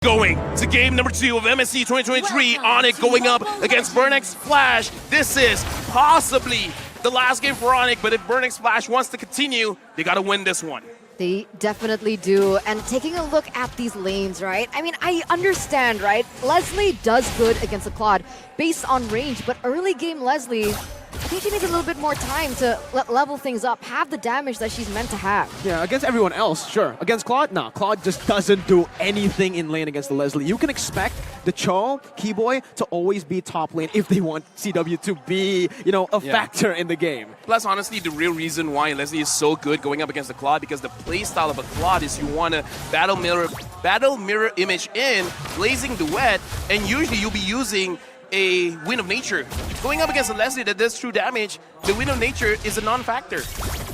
going to game number 2 of MSC 2023. ONIC going up against Burnx Flash. This is possibly the last game for ONIC, but if Burnx Flash wants to continue, they got to win this one. They definitely do. And taking a look at these lanes, right? I mean, I understand, right? Leslie does good against the Claude based on range, but early game Leslie, I think she needs a little bit more time to level things up, have the damage that she's meant to have. Yeah, against everyone else, sure. Against Claude, nah. Claude just doesn't do anything in lane against the Leslie. You can expect the Cho, Keyboy, to always be top lane if they want CW to be, you know, a factor in the game. Plus, honestly, the real reason why Leslie is so good going up against the Claude, because the playstyle of a Claude is you want to battle mirror image in, blazing duet, and usually you'll be using a Wind of Nature. Going up against a Leslie that does true damage, the Wind of Nature is a non-factor.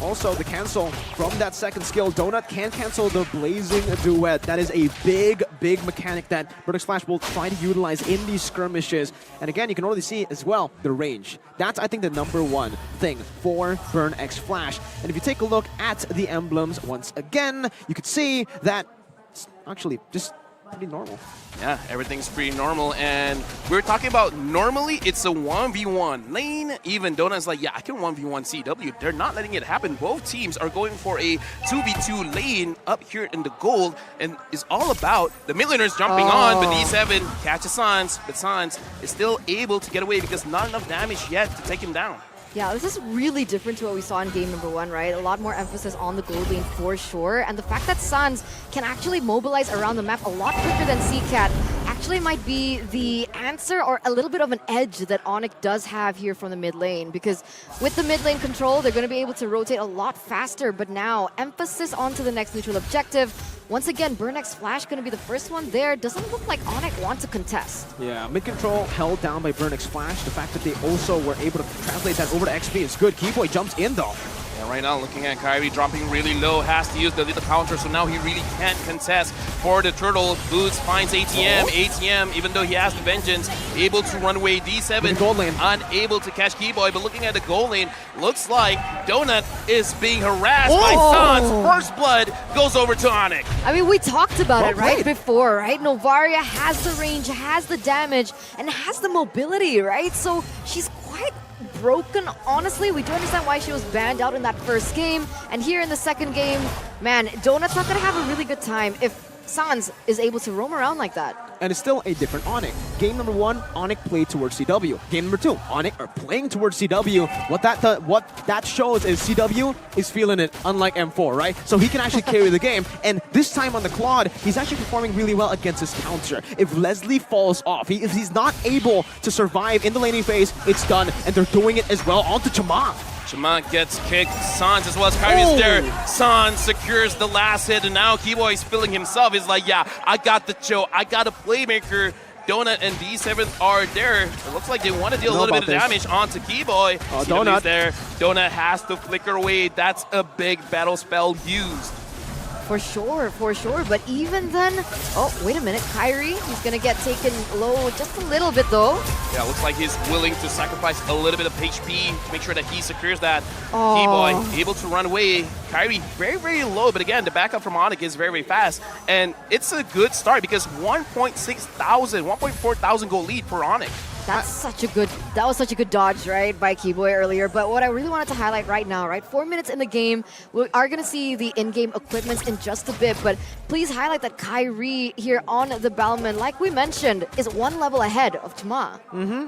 Also, the cancel from that second skill, Donut can cancel the Blazing Duet. That is a big, big mechanic that Burnx Flash will try to utilize in these skirmishes. And again, you can already see as well the range. That's, I think, the #1 thing for Burnx Flash. And if you take a look at the emblems once again, you could see that it's actually just pretty normal. Yeah, everything's pretty normal, and we're talking about normally it's a 1v1 lane. Even Donut's like, yeah, I can 1v1 CW. They're not letting it happen. Both teams are going for a 2v2 lane up here in the gold, and it's all about the mid laners jumping on, but D7 catches Sans, but Sans is still able to get away because not enough damage yet to take him down. Yeah, this is really different to what we saw in game #1, right? A lot more emphasis on the gold lane for sure. And the fact that Sans can actually mobilize around the map a lot quicker than CCAT actually might be the answer or a little bit of an edge that ONIC does have here from the mid lane. Because with the mid lane control, they're going to be able to rotate a lot faster. But now, emphasis onto the next neutral objective. Once again, Burnx Flash going to be the first one there. Doesn't look like ONIC want to contest. Yeah, mid control held down by Burnx Flash. The fact that they also were able to translate that over to XP is good. Keyboy jumps in though. Yeah, right now looking at Kyrie dropping really low, has to use the little counter, so now he really can't contest for the turtle. Boots finds ATM. ATM, even though he has the vengeance, able to run away. D7 gold lane, unable to catch Keyboy, but looking at the gold lane, looks like Donut is being harassed by Sans. First blood goes over to ONIC. I mean, we talked about it right before, right? Novaria has the range, has the damage, and has the mobility, right? So she's quite broken. Honestly, we do understand why she was banned out in that first game. And here in the second game, man, Donut's not going to have a really good time if Sans is able to roam around like that. And it's still a different ONIC. Game #1, ONIC played towards CW. Game #2, ONIC are playing towards CW. What that shows is CW is feeling it, unlike M4, right? So he can actually carry the game. And this time on the Claude, he's actually performing really well against his counter. If Leslie falls off, if he's not able to survive in the laning phase, it's done. And they're doing it as well onto Chama. Chama gets kicked. Sans as well as Kyrie's there. Sans secures the last hit, and now Keyboy's feeling himself. He's like, yeah, I got the chill. I got a playmaker. Donut and D7 are there. It looks like they want to deal a little bit of damage onto Keyboy. Donut there. Donut has to flicker away. That's a big battle spell used. For sure. But even then, oh, wait a minute. Kyrie, he's going to get taken low just a little bit, though. Yeah, looks like he's willing to sacrifice a little bit of HP to make sure that he secures that. Keyboy able to run away. Kyrie very, very low, but again, the backup from ONIC is very, very fast. And it's a good start because 1.4 thousand goal lead for ONIC. That was such a good dodge, right, by Keyboy earlier. But what I really wanted to highlight right now, right, 4 minutes in the game, we are going to see the in-game equipments in just a bit. But please highlight that Kyrie here on the Balman, like we mentioned, is one level ahead of Chama.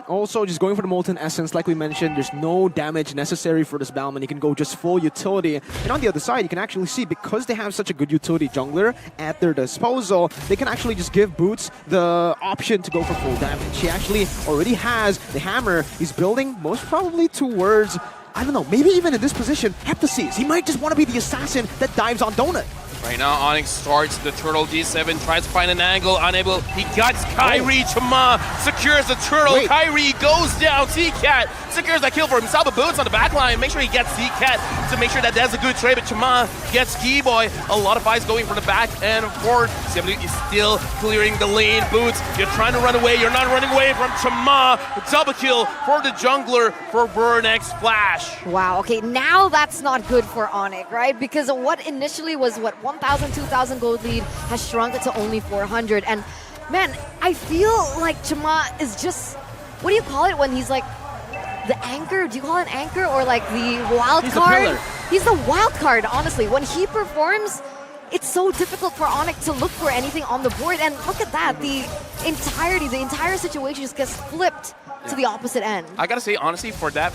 Also, just going for the Molten Essence, like we mentioned, there's no damage necessary for this Balman. You can go just full utility. And on the other side, you can actually see, because they have such a good utility jungler at their disposal, they can actually just give Boots the option to go for full damage. He actually already has the hammer. He's building most probably towards, I don't know, maybe even in this position, Heptases. He might just want to be the assassin that dives on Donut. Right now, ONIC starts the turtle. D7 tries to find an angle, unable. He guts Kyrie. Chama secures the turtle. Kyrie goes down. CCAT secures that kill for himself. But Boots on the back line. Make sure he gets CCAT to make sure that that's a good trade. But Chama gets Keyboy. A lot of fights going from the back and forth. CW is still clearing the lane. Boots, you're trying to run away. You're not running away from Chama. Double kill for the jungler for Burnx Flash. Wow, okay, now that's not good for ONIC, right? Because what initially was, 1,000, 2,000 gold lead has shrunk to only 400. And Man, I feel like Chama is just, what do you call it when he's like the anchor? Do you call it an anchor or like the wild He's the card? pillar. He's the wild card, honestly. When he performs, it's so difficult for ONIC to look for anything on the board. And look at that, the entire situation just gets flipped to the opposite end. I gotta say, honestly, for that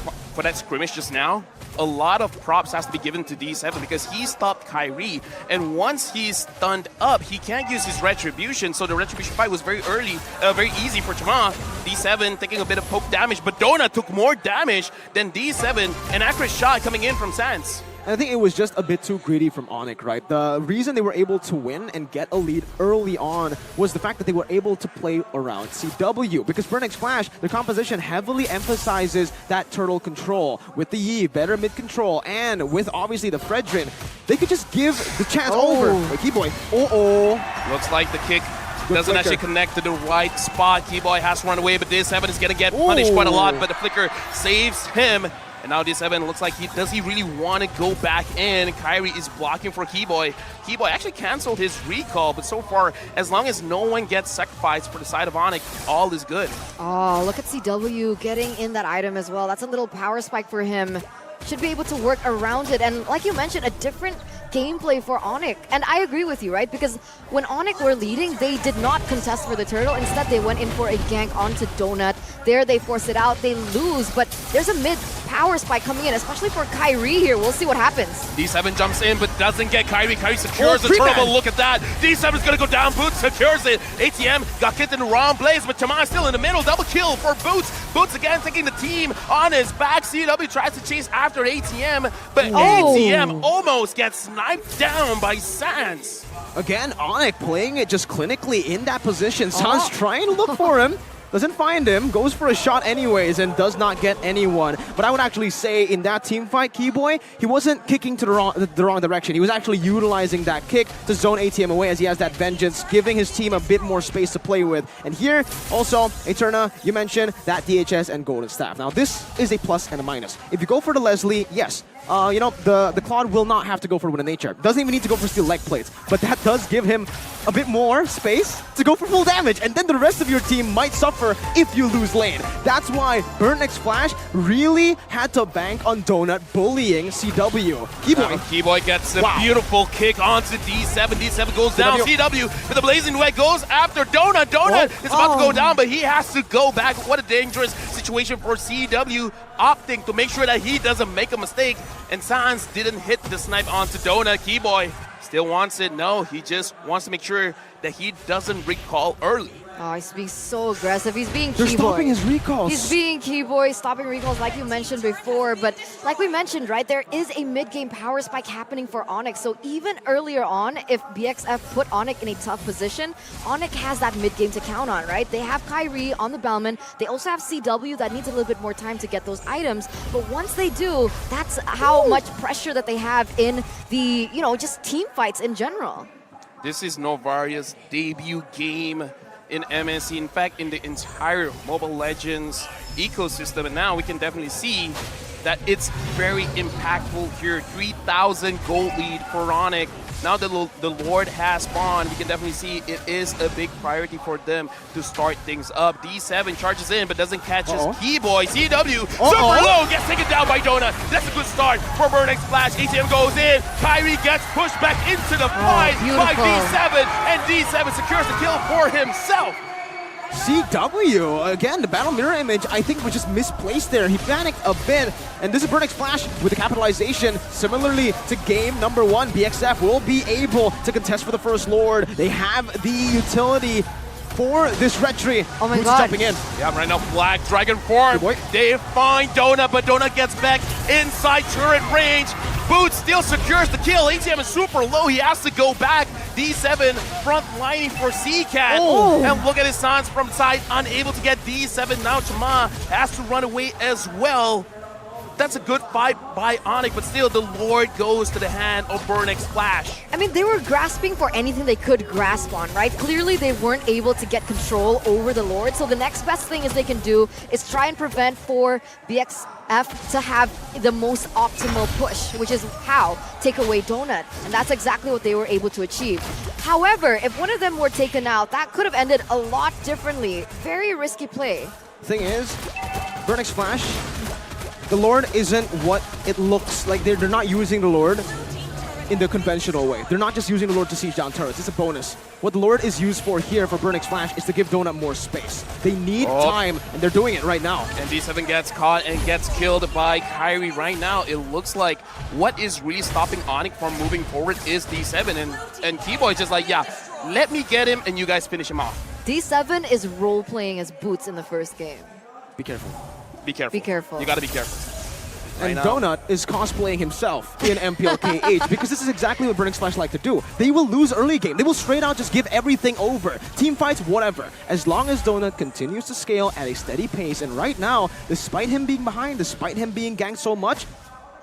scrimmage just now, a lot of props has to be given to D7 because he stopped Kyrie, and once he's stunned up, he can't use his retribution. So the retribution fight was very easy for Chama. D7 taking a bit of poke damage, but Donut took more damage than D7. An accurate shot coming in from Sans. And I think it was just a bit too greedy from ONIC, right? The reason they were able to win and get a lead early on was the fact that they were able to play around CW. Because Burnix Flash, their composition heavily emphasizes that turtle control. With the Yi, better mid control, and with obviously the Fredrin, they could just give the chance over. Wait, Keyboy. Looks like the kick doesn't actually connect to the right spot. Keyboy has to run away, but D7 is going to get punished quite a lot, but the flicker saves him. And now D7 looks like does he really want to go back in? Kyrie is blocking for Keyboy. Keyboy actually canceled his recall, but so far, as long as no one gets sacrificed for the side of ONIC, all is good. Oh, look at CW getting in that item as well. That's a little power spike for him. Should be able to work around it. And like you mentioned, a different gameplay for ONIC. And I agree with you, right? Because when ONIC were leading, they did not contest for the turtle. Instead, they went in for a gank onto Donut. There, they force it out. They lose, but there's a mid power spike coming in, especially for Kyrie here. We'll see what happens. D7 jumps in, but doesn't get Kyrie. Kyrie secures the turtle, but look at that. D7 is going to go down. Boots secures it. ATM got kicked in the wrong place, but Chama still in the middle. Double kill for Boots. Boots again taking the team on his back. CW tries to chase after ATM, but ATM almost gets sniped down by Sans. Again, ONIC playing it just clinically in that position. Sans trying to look for him. Doesn't find him, goes for a shot anyways, and does not get anyone. But I would actually say in that team fight, Keyboy, he wasn't kicking to the wrong direction. He was actually utilizing that kick to zone ATM away as he has that vengeance, giving his team a bit more space to play with. And here, also, Eterna, you mentioned that DHS and Golden Staff. Now, this is a plus and a minus. If you go for the Leslie, yes, you know, the Claude will not have to go for Wind of Nature. Doesn't even need to go for Steel Leg Plates. But that does give him a bit more space to go for full damage. And then the rest of your team might suffer if you lose lane. That's why Burnix Flash really had to bank on Donut bullying CW. Keyboy gets a beautiful kick onto D7. D7 goes down. CW with the Blazing Duet goes after Donut. Donut is about to go down, but he has to go back. What a dangerous situation for CW, opting to make sure that he doesn't make a mistake. And Sans didn't hit the snipe onto Donut. Keyboy still wants it. No, he just wants to make sure that he doesn't recall early. Oh, he's being so aggressive. He's being They're Keyboy. stopping his recalls. He's being Keyboy, stopping recalls like you mentioned before. But like we mentioned, right, there is a mid-game power spike happening for ONIC. So even earlier on, if BXF put ONIC in a tough position, ONIC has that mid-game to count on, right? They have Kyrie on the Bellman. They also have CW that needs a little bit more time to get those items. But once they do, that's how much pressure that they have in the, you know, just team fights in general. This is Novaria's debut game in MSC, in fact, in the entire Mobile Legends ecosystem. And now we can definitely see that it's very impactful here. 3,000 gold lead for ONIC. Now that the Lord has spawned, we can definitely see it is a big priority for them to start things up. D7 charges in, but doesn't catch his Keyboy. CW, super low, gets taken down by Donut. That's a good start for Burnix Flash. ATM goes in. Kyrie gets pushed back into the fight by D7, and D7 secures the kill for himself. CW, again, the battle mirror image, I think was just misplaced there. He panicked a bit, and this is Burnix Flash with the capitalization. Similarly to game number 1, BXF will be able to contest for the first Lord. They have the utility for this retry. Oh my Who's god. jumping in? Yeah, right now, Black Dragon form. They find Donut, but Donut gets back inside turret range. Boots still secures the kill. ATM is super low. He has to go back. D7 front lining for CCAT. And look at his Sans from side, unable to get D7. Now Chama has to run away as well. that's a good fight by ONIC, but still the Lord goes to the hand of Burnix Flash. I mean, they were grasping for anything they could grasp on, right? Clearly, they weren't able to get control over the Lord, so the next best thing is they can do is try and prevent for BXF to have the most optimal push, which is how take away Donut, and that's exactly what they were able to achieve. However, if one of them were taken out, that could have ended a lot differently. Very risky play. Thing is, Burnix Flash, the Lord isn't what it looks like. They're not using the Lord in the conventional way. They're not just using the Lord to siege down turrets. It's a bonus. What the Lord is used for here for Burnix Flash is to give Donut more space. They need time, and they're doing it right now. And D7 gets caught and gets killed by Kyrie right now. It looks like what is really stopping ONIC from moving forward is D7. And Keyboy is just like, yeah, let me get him and you guys finish him off. D7 is role-playing as Boots in the first game. Be careful. Be careful. Be careful. You gotta be careful. And Right now. Donut is cosplaying himself in MPLKH because this is exactly what Burnix Flash like to do. They will lose early game. They will straight out just give everything over. Team fights, whatever. As long as Donut continues to scale at a steady pace, and right now, despite him being behind, despite him being ganked so much,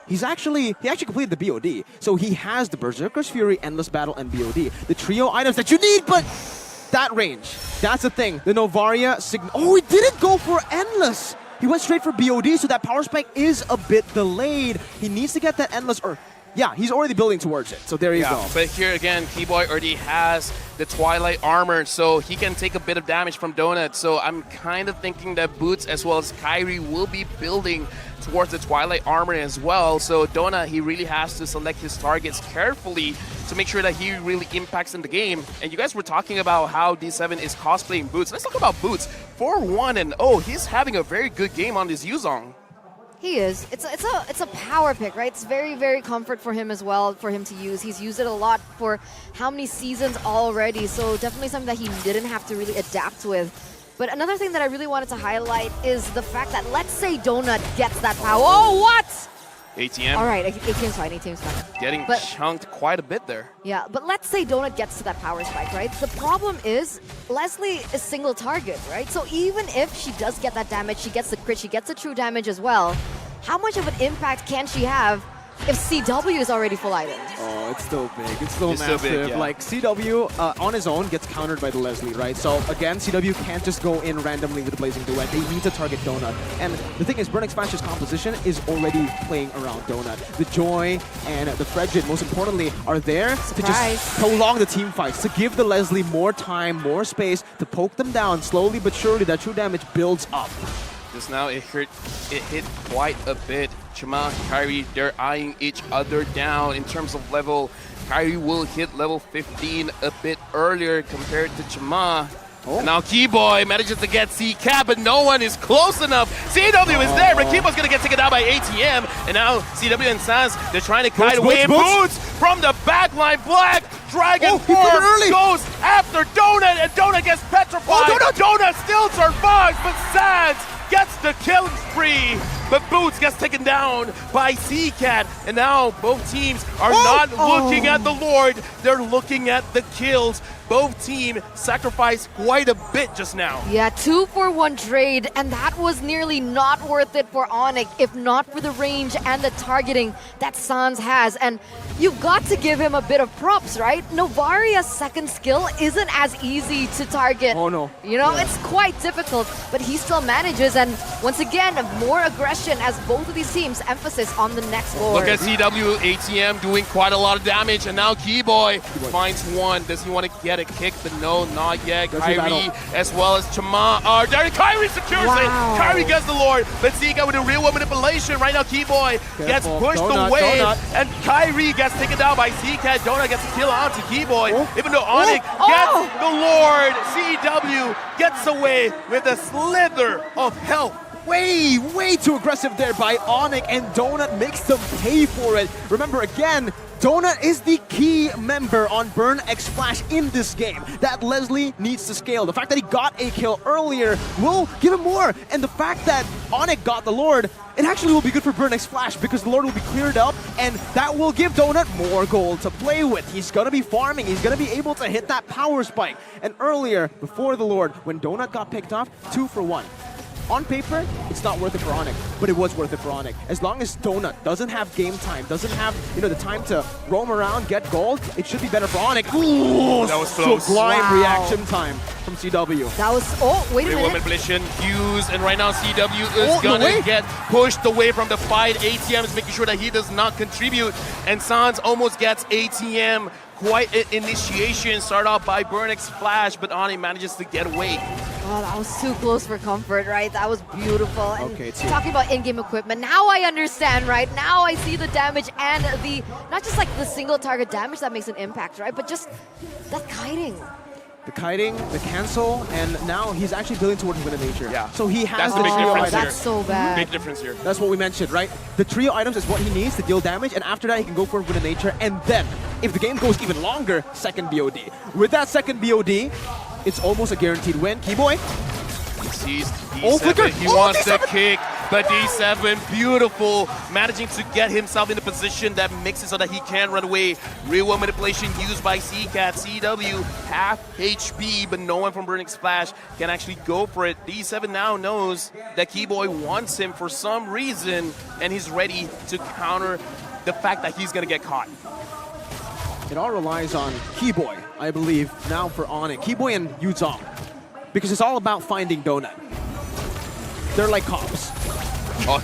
he actually completed the BOD. So he has the Berserker's Fury, Endless Battle, and BOD. The trio items that you need, but that range. That's the thing. The Novaria he didn't go for Endless. He went straight for BOD, so that power spike is a bit delayed. He needs to get that Endless, he's already building towards it. So there you go. But here again, Keyboy already has the Twilight armor, so he can take a bit of damage from Donut. So I'm kind of thinking that Boots as well as Kyrie will be building towards the Twilight armor as well. So Donut, he really has to select his targets carefully to make sure that he really impacts in the game. And you guys were talking about how D7 is cosplaying Boots. Let's talk about Boots. 4-1-0. He's having a very good game on this Yuzong. He is. It's a power pick, right? It's very, very comfort for him as well, for him to use. He's used it a lot for how many seasons already, so definitely something that he didn't have to really adapt with. But another thing that I really wanted to highlight is the fact that, let's say Donut gets that power. Oh, what? ATM. All right, ATM's fine, ATM's fine. Getting chunked quite a bit there. Yeah, but let's say Donut gets to that power spike, right? The problem is Leslie is single target, right? So even if she does get that damage, she gets the crit, she gets the true damage as well, how much of an impact can she have if CW is already full item? Oh, it's still big. It's still It's massive. still big, yeah. Like, CW on his own gets countered by the Leslie, right? So, again, CW can't just go in randomly with the Blazing Duet. They need to target Donut. And the thing is, Burnix Flash's composition is already playing around Donut. The Joy and the Fredjit, most importantly, are there to just prolong the team fights, to give the Leslie more time, more space, to poke them down. Slowly but surely, that true damage builds up. Just now, it hit quite a bit. Chima, Kyrie, they're eyeing each other down in terms of level. Kyrie will hit level 15 a bit earlier compared to Chima. And now Keyboy manages to get CCAP, but no one is close enough. CW is there, but Keyboy's gonna get taken out by ATM. And now CW and Sans, they're trying to kite away. Boots from the backline. Black Dragon Form goes after Donut, and Donut gets petrified. Donut still survives, but Sans gets the killing spree, but Boots gets taken down by CCAT, and now both teams are not looking at the Lord, they're looking at the kills. Both teams sacrificed quite a bit just now. Yeah, 2-for-1 trade, and that was nearly not worth it for ONIC, if not for the range and the targeting that Sans has. And you've got to give him a bit of props, right? Novaria's second skill isn't as easy to target. Oh no. You know, it's quite difficult, but he still manages. And once again, more aggression as both of these teams emphasis on the next Lord. Look at CW, ATM doing quite a lot of damage, and now Keyboy finds one. Does he want to get a kick? But no, not yet. Kyrie as well as Chima are there. Kyrie secures it. Kyrie gets the Lord. Let's see, with a real one manipulation. Right now, Keyboy gets pushed away, and Kyrie gets taken down by CCAT. Donut gets a kill onto Keyboy. Even though ONIC gets the Lord, CW gets away with a slither of health. Way too aggressive there by ONIC, and Donut makes them pay for it. Remember, again, Donut is the key member on Burnix Flash in this game that Leslie needs to scale. The fact that he got a kill earlier will give him more, and the fact that ONIC got the Lord, it actually will be good for Burnix Flash because the Lord will be cleared up, and that will give Donut more gold to play with. He's going to be farming. He's going to be able to hit that power spike. And earlier, before the Lord, when Donut got picked off, 2-for-1. On paper, it's not worth it for ONIC, but it was worth it for ONIC. As long as Donut doesn't have game time, doesn't have the time to roam around, get gold, it should be better for ONIC. Ooh, that was close. Sublime Wow. reaction time from CW. That was, oh, wait a Real minute. manipulation, Hughes, and right now CW is no gonna way. get pushed away from the fight. ATM is making sure that he does not contribute, and Sans almost gets ATM. Quite an initiation, start off by Burnix Flash, but Ani manages to get away. Oh, that was too close for comfort, right? That was beautiful. And Okay, it's here. talking about in-game equipment, now I understand, right? Now I see the damage and the, not just like the single target damage that makes an impact, right? But just that kiting. The kiting, the cancel, and now he's actually building towards Wind of Nature. Yeah. So he has That's the the big trio difference items. That's so bad. Big difference here. That's what we mentioned, right? The trio items is what he needs to deal damage, and after that he can go for Wind of Nature, and then, if the game goes even longer, second BOD. With that second BOD, it's almost a guaranteed win. Keyboy, He sees Oh, flicker. D7, he Oh, wants D7. the kick, but D7, beautiful, managing to get himself in a position that makes it so that he can run away. Real world manipulation used by CCAT, CW, half HP, but no one from Burning Splash can actually go for it. D7 now knows that Keyboy wants him for some reason, and he's ready to counter the fact that he's gonna get caught. it all relies on Keyboy, I believe, now for ONIC. Keyboy and Yuzong, because it's all about finding Donut. They're like cops. Oh,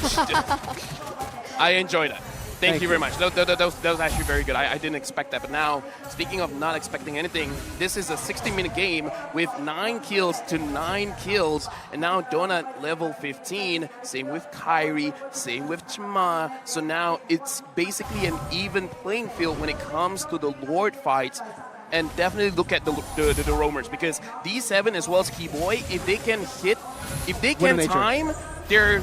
I enjoyed that. Thank you very much. That was actually very good. I didn't expect that. But now, speaking of not expecting anything, this is a 60-minute game with 9 kills to 9 kills. And now Donut level 15. Same with Kyrie. Same with Chima. So now it's basically an even playing field when it comes to the Lord fights. And definitely look at the roamers, because D7 as well as Keyboy, if they can hit, if they can time their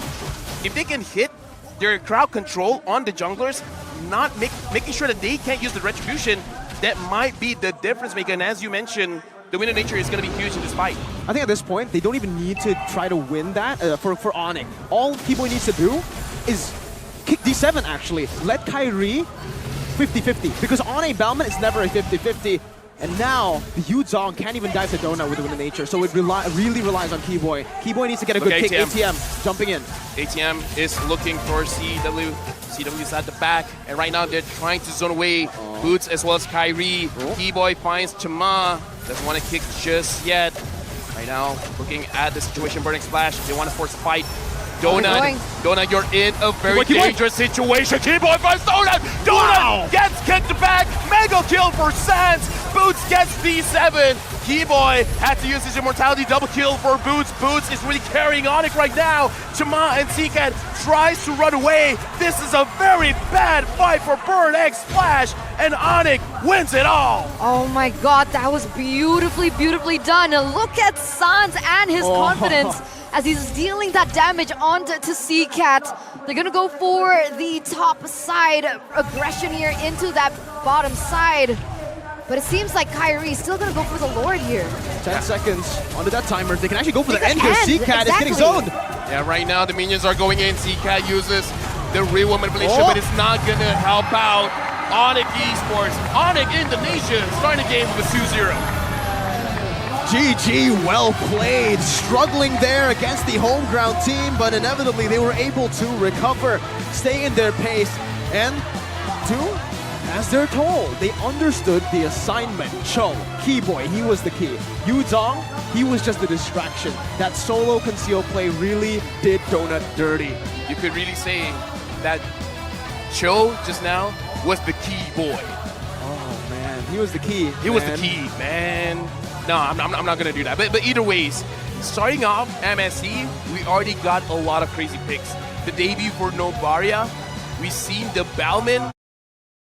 crowd control on the junglers, not making sure that they can't use the retribution, that might be the difference maker. And as you mentioned, the Wind of Nature is going to be huge in this fight. I think at this point, they don't even need to try to win that for ONIC. All Keyboy needs to do is kick D7, actually. Let Kyrie 50-50, because on a Bellman, it's never a 50-50. And now, the Yuzong can't even dive to Donut with the Wind of Nature, so it really relies on Keyboy. Keyboy needs to get a good kick. ATM jumping in. ATM is looking for CW. CW's at the back, and right now they're trying to zone away Boots as well as Kyrie. Keyboy finds Chima. Doesn't want to kick just yet. Right now, looking at the situation, Burning Splash. They want to force a fight. Donut, you're in a very dangerous situation. Keyboy finds Donut! Donut gets kicked back! Mega kill for Sans! Boots gets D7! Keyboy had to use his immortality, double kill for Boots. Boots is really carrying ONIC right now. Chima and CCAT tries to run away. This is a very bad fight for Burning Splash, and ONIC wins it all! Oh my god, that was beautifully, beautifully done. And look at Sans and his confidence as he's dealing that damage onto CCAT. They're gonna go for the top side aggression here into that bottom side. But it seems like Kyrie's still gonna go for the Lord here. 10 seconds under that timer. They can actually go for the end can because end, CCAT is getting zoned. Yeah, right now the minions are going in. CCAT uses the real manipulation, but it's not gonna help out ONIC Esports. ONIC Indonesia starting the game with a 2-0. GG, well played. Struggling there against the home ground team, but inevitably they were able to recover, stay in their pace, and do as they're told. They understood the assignment. Cho, Keyboy, he was the key. Yuzong, he was just the distraction. That solo conceal play really did Donut dirty. You could really say that Cho just now was the key boy. Oh man, he was the key. He was the key, man. No, I'm not gonna do that. But either ways, starting off MSC, we already got a lot of crazy picks. The debut for Novaria, we've seen the Bellman.